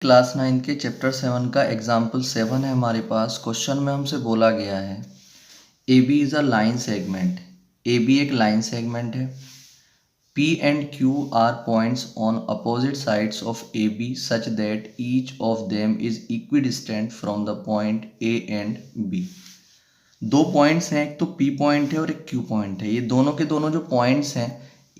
Class 9 के chapter 7 का example 7 है हमारे पास। क्वेश्चन में हमसे बोला गया है A B is a line segment. A B एक लाइन सेगमेंट है। P and Q are points on opposite sides of AB such that each of them is equidistant from the point A and B। दो points हैं, एक तो P point है और एक Q point है। ये दोनों के दोनों जो पॉइंट्स हैं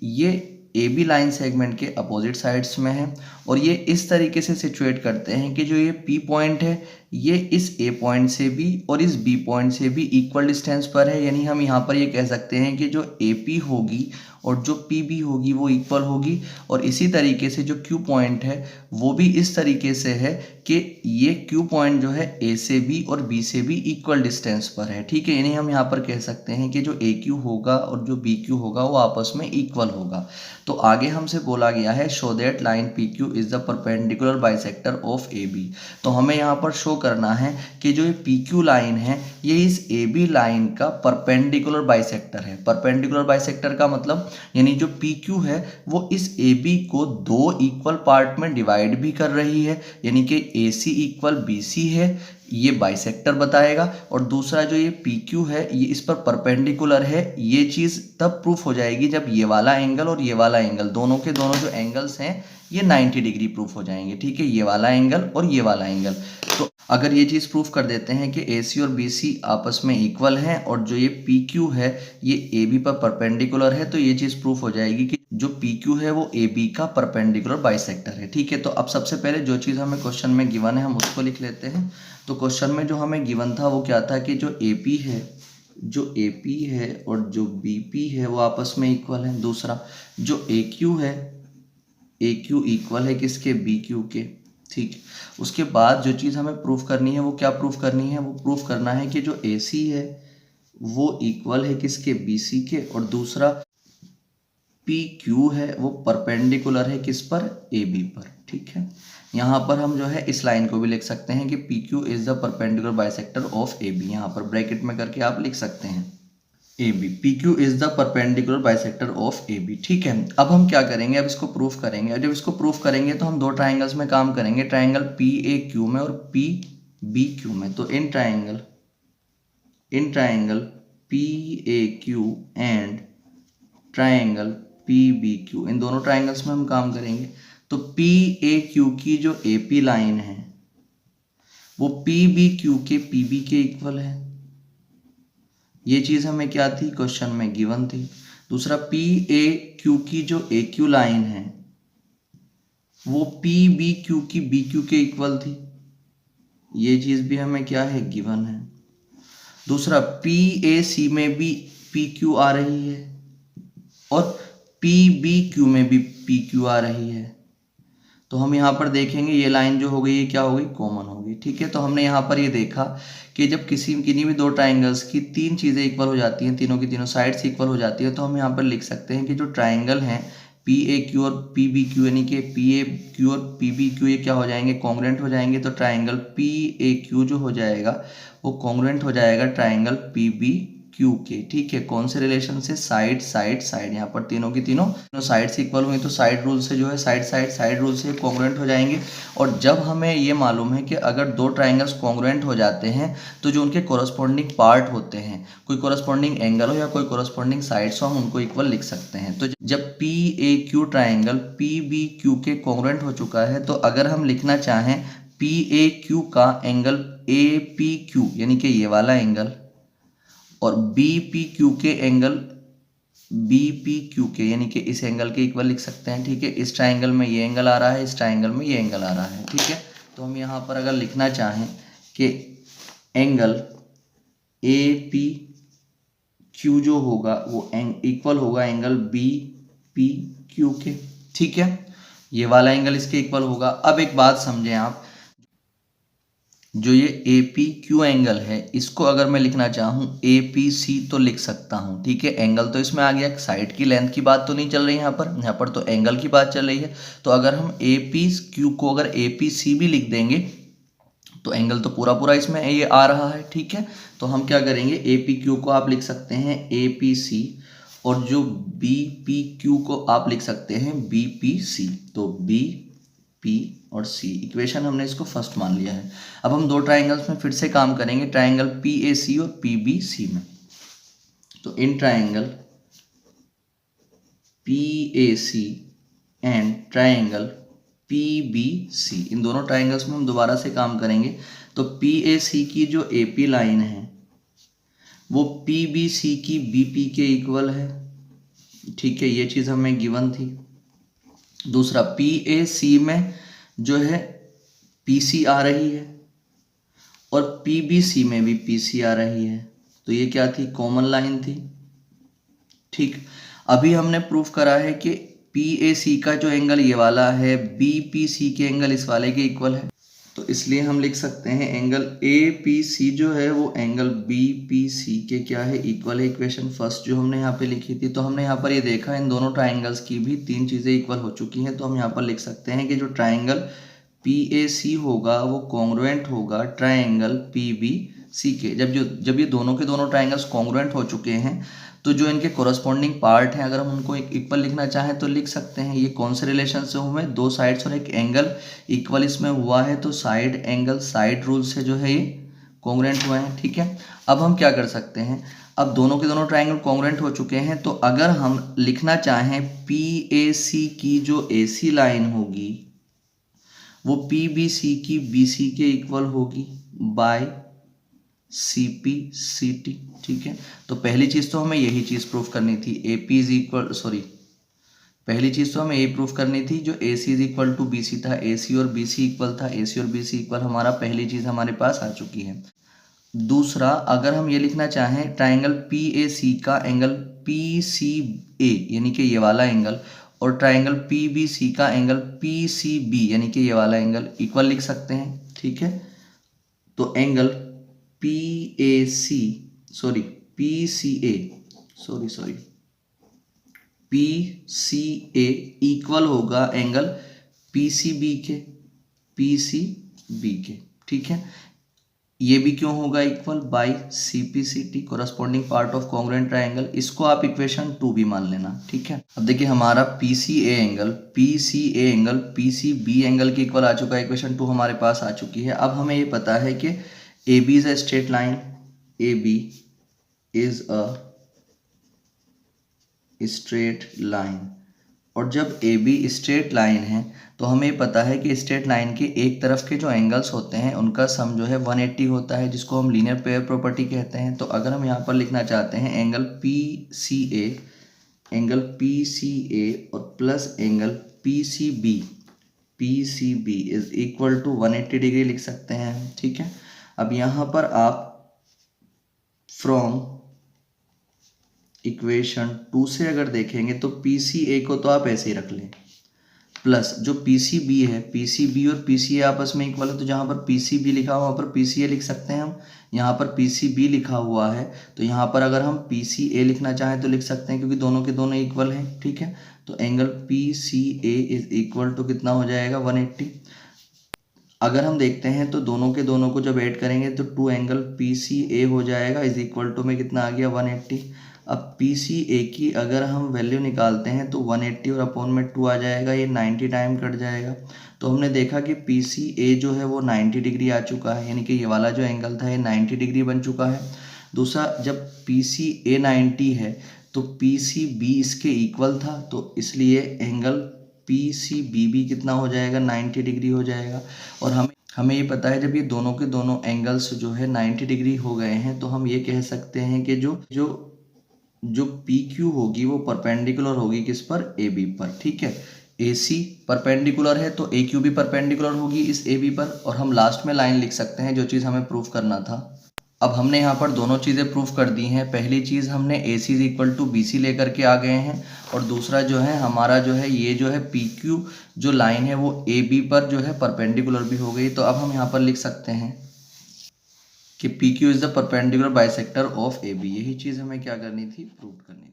ये ए बी लाइन सेगमेंट के अपोजिट साइड्स में है और ये इस तरीके से सिचुएट करते हैं कि जो ये P पॉइंट है ये इस A पॉइंट से भी और इस B पॉइंट से भी इक्वल डिस्टेंस पर है। यानी हम यहाँ पर ये कह सकते हैं कि जो AP होगी और जो PB होगी वो इक्वल होगी। और इसी तरीके से जो Q पॉइंट है वो भी इस तरीके से है कि ये Q पॉइंट जो है A से भी और B से भी इक्वल डिस्टेंस पर है। ठीक है, यानी हम यहाँ पर कह सकते हैं कि जो AQ होगा और जो BQ होगा वो आपस में इक्वल होगा। तो आगे हमसे बोला गया है show that line PQ is the perpendicular bisector of AB। तो हमें यहाँ पर शो करना है कि जो ये PQ लाइन है ये इस AB लाइन का परपेंडिकुलर बाइसेक्टर है। परपेंडिकुलर बाइसेक्टर का मतलब यानी जो PQ है वो इस AB को दो इक्वल पार्ट में डिवाइड भी कर रही है, यानी कि AC इक्वल BC है, ये बाइसेक्टर बताएगा। और दूसरा जो ये PQ है ये इस पर परपेंडिकुलर है। ये चीज़ तब प्रूफ हो जाएगी जब ये वाला एंगल और ये वाला एंगल दोनों के दोनों जो एंगल्स हैं ये 90 डिग्री प्रूफ हो जाएंगे। ठीक है, ये वाला एंगल और ये वाला एंगल। तो अगर ये चीज़ प्रूफ कर देते हैं कि AC और BC आपस में इक्वल हैं और जो ये PQ है ये AB पर परपेंडिकुलर है, तो ये चीज़ प्रूफ हो जाएगी कि जो PQ है वो AB का परपेंडिकुलर बाइसेक्टर है। ठीक है, तो अब सबसे पहले जो चीज़ हमें क्वेश्चन में गिवन है हम उसको लिख लेते हैं। तो क्वेश्चन में जो हमें गिवन था वो क्या था कि जो AP है और जो BP है वो आपस में इक्वल है। दूसरा जो AQ है AQ इक्वल है किसके, BQ के। ठीक, उसके बाद जो चीज़ हमें प्रूफ करनी है वो क्या प्रूफ करनी है, वो प्रूफ करना है कि जो AC है वो इक्वल है किसके, BC के। और दूसरा PQ है वो परपेंडिकुलर है किस पर, AB पर। ठीक है, यहाँ पर हम जो है इस लाइन को भी लिख सकते हैं कि PQ is the perpendicular bisector of AB। यहाँ पर ब्रैकेट में करके आप लिख सकते हैं AB, PQ is the perpendicular bisector of AB। ठीक है, अब हम क्या करेंगे, अब इसको प्रूफ करेंगे। और जब इसको प्रूफ करेंगे तो हम दो ट्राइंगल्स में काम करेंगे, ट्राइंगल PAQ में और PBQ में। तो in triangle PAQ and triangle PBQ, इन दोनों ट्राइंगल्स में हम काम करेंगे। तो PAQ की जो AP लाइन है वो PBQ के PB के इक्वल है। ये चीज़ हमें क्या थी, क्वेश्चन में गिवन थी। दूसरा PAQ की जो AQ लाइन है वो PBQ की BQ के इक्वल थी। ये चीज़ भी हमें क्या है, गिवन है। दूसरा PAC में भी PQ आ रही है और PBQ में भी PQ आ रही है। तो हम यहाँ पर देखेंगे ये लाइन जो हो गई ये क्या हो गई, कॉमन हो गई। ठीक है, तो हमने यहाँ पर ये देखा कि जब किन्हीं भी दो ट्राइंगल्स की तीन चीज़ें इक्वल हो जाती हैं, तीनों की तीनों साइड्स इक्वल हो जाती है, तो हम यहाँ पर लिख सकते हैं कि जो ट्राइंगल हैं PAQ और PBQ यानी कि PAQ और PBQ ये क्या हो जाएंगे, कॉन्ग्रुएंट हो जाएंगे। तो ट्राइंगल PAQ जो हो जाएगा वो कॉन्ग्रुएंट हो जाएगा ट्राइंगल PBQ के। ठीक है, कौन से रिलेशन से, साइड साइड साइड। यहाँ पर तीनों की तीनों साइड्स इक्वल हुई तो साइड रूल से जो है साइड रूल से कॉन्ग्रुएंट हो जाएंगे। और जब हमें ये मालूम है कि अगर दो ट्राइंगल्स कॉन्ग्रुएंट हो जाते हैं तो जो उनके कोरस्पॉन्डिंग पार्ट होते हैं, कोई कोरस्पॉन्डिंग एंगल हो या कोई कोरस्पॉन्डिंग साइड्स हो, हम उनको इक्वल लिख सकते हैं। तो जब PAQ ट्राइंगल PBQ के कॉन्ग्रुएंट हो चुका है तो अगर हम लिखना चाहें PAQ का एंगल APQ यानी कि ये वाला एंगल और BPQ के एंगल BPQ के यानी कि इस एंगल के इक्वल लिख सकते हैं। ठीक है, इस ट्राइंगल में ये एंगल आ रहा है, इस ट्राइंगल में ये एंगल आ रहा है। ठीक है, तो हम यहाँ पर अगर लिखना चाहें कि एंगल APQ जो होगा वो इक्वल होगा एंगल BPQ के। ठीक है, ये वाला एंगल इसके इक्वल होगा। अब एक बात समझें आप, जो ये APQ एंगल है इसको अगर मैं लिखना चाहूँ APC तो लिख सकता हूँ। ठीक है, एंगल तो इसमें आ गया, साइड की लेंथ की बात तो नहीं चल रही यहाँ पर तो एंगल की बात चल रही है। तो अगर हम APQ को अगर APC भी लिख देंगे तो एंगल तो पूरा इसमें ये आ रहा है। ठीक है, तो हम क्या करेंगे, APQ को आप लिख सकते हैं APC और जो BPQ को आप लिख सकते हैं BPC। तो BP और सी। इक्वेशन हमने इसको फर्स्ट मान लिया है। अब हम दो ट्राइंगल्स में फिर से काम करेंगे, ट्राइंगल PAC और PBC में। तो in triangle PAC and triangle PBC, इन दोनों ट्राइंगल्स में हम दोबारा से काम करेंगे। तो PAC की जो AP लाइन है वो PBC की BP के इक्वल है, ठीक है, ये चीज़ हमें गिवन थी। दूसरा PAC में जो है PC आ रही है और PBC में भी PC आ रही है, तो ये क्या थी, कॉमन लाइन थी, ठीक। अभी हमने प्रूफ करा है कि PAC का जो एंगल ये वाला है BPC के एंगल इस वाले के इक्वल है, तो इसलिए हम लिख सकते हैं एंगल APC जो है वो एंगल BPC के क्या है, इक्वल है। इक्वेशन फर्स्ट जो हमने यहाँ पे लिखी थी, तो हमने यहाँ पर ये देखा इन दोनों ट्राइंगल्स की भी तीन चीज़ें इक्वल हो चुकी हैं, तो हम यहाँ पर लिख सकते हैं कि जो ट्राइंगल PAC होगा वो कॉन्ग्रुएंट होगा ट्राइंगल PBC के। जब ये दोनों के दोनों ट्राइंगल्स कॉन्ग्रुएंट हो चुके हैं तो जो इनके कोरस्पॉन्डिंग पार्ट हैं अगर हम उनको एक इक्वल लिखना चाहें तो लिख सकते हैं। ये कौन से रिलेशन से हुए, दो साइड्स और एक एंगल इक्वल इसमें हुआ है, तो साइड एंगल साइड रूल से जो है ये कॉन्ग्रुएंट हुए हैं, ठीक है। अब हम क्या कर सकते हैं, अब दोनों के दोनों ट्राइंगल कॉन्ग्रुएंट हो चुके हैं, तो अगर हम लिखना चाहें PAC की जो AC लाइन होगी वो PBC की BC के इक्वल होगी बाय CPCT, ठीक है। तो पहली चीज़ तो हमें यही चीज़ प्रूफ करनी थी, पहली चीज़ तो हमें यही प्रूफ करनी थी जो AC is equal to BC था, AC और BC इक्वल था, AC और BC इक्वल, हमारा पहली चीज़ हमारे पास आ चुकी है। दूसरा, अगर हम ये लिखना चाहें ट्राइंगल PAC का एंगल PCA यानी कि ये वाला एंगल और ट्राइंगल PBC का एंगल PCB यानी कि ये वाला एंगल इक्वल लिख सकते हैं, ठीक है। तो एंगल PCA इक्वल होगा एंगल PCB के, ठीक है। ये भी क्यों होगा equal, by CPCT, corresponding part of congruent triangle. इसको आप इक्वेशन 2 भी मान लेना, ठीक है। अब देखिए हमारा PCA एंगल PCB एंगल के इक्वल आ चुका है, इक्वेशन 2 हमारे पास आ चुकी है। अब हमें ये पता है कि AB is a straight line, AB is a straight line, और जब AB स्ट्रेट लाइन है तो हमें पता है कि स्ट्रेट लाइन के एक तरफ के जो एंगल्स होते हैं उनका सम जो है 180 होता है, जिसको हम लीनियर पेयर प्रॉपर्टी कहते हैं। तो अगर हम यहाँ पर लिखना चाहते हैं एंगल PCA और plus angle PCB is equal to 180 degree लिख सकते हैं, ठीक है। अब यहाँ पर आप फ्रॉम इक्वेशन 2 से अगर देखेंगे तो PCA को तो आप ऐसे ही रख लें, प्लस जो PCB है, PCB और PCA आपस में इक्वल है, तो जहाँ पर PCB लिखा हुआ वहाँ पर PCA लिख सकते हैं हम। यहाँ पर PCB लिखा हुआ है तो यहाँ पर अगर हम PCA लिखना चाहें तो लिख सकते हैं, क्योंकि दोनों के दोनों इक्वल हैं, ठीक है। तो angle PCA is equal to कितना हो जाएगा, 180। अगर हम देखते हैं तो दोनों के दोनों को जब ऐड करेंगे तो 2 एंगल PCA हो जाएगा इज इक्वल टू में कितना आ गया, 180। अब PCA की अगर हम वैल्यू निकालते हैं तो 180 और अपॉन में 2 आ जाएगा, ये 90 टाइम कट जाएगा। तो हमने देखा कि PCA जो है वो 90 डिग्री आ चुका है, यानी कि ये वाला जो एंगल था ये 90 डिग्री बन चुका है। दूसरा, जब PCA 90 है तो PCB इसके इक्वल था, तो इसलिए एंगल PCB भी कितना हो जाएगा, 90 डिग्री हो जाएगा। और हमें ये पता है जब ये दोनों के दोनों एंगल्स जो है 90 डिग्री हो गए हैं तो हम ये कह सकते हैं कि जो PQ होगी वो परपेंडिकुलर होगी किस पर, AB पर, ठीक है। AC परपेंडिकुलर है तो AQ भी परपेंडिकुलर होगी इस AB पर, और हम लास्ट में लाइन लिख सकते हैं जो चीज़ हमें प्रूफ करना था। अब हमने यहाँ पर दोनों चीज़ें प्रूफ कर दी हैं। पहली चीज़ हमने AC is equal to BC लेकर के आ गए हैं, और दूसरा जो है हमारा जो है ये जो है PQ जो लाइन है वो AB पर जो है परपेंडिकुलर भी हो गई। तो अब हम यहाँ पर लिख सकते हैं कि PQ is the perpendicular bisector of AB। यही चीज़ हमें क्या करनी थी, प्रूव करनी।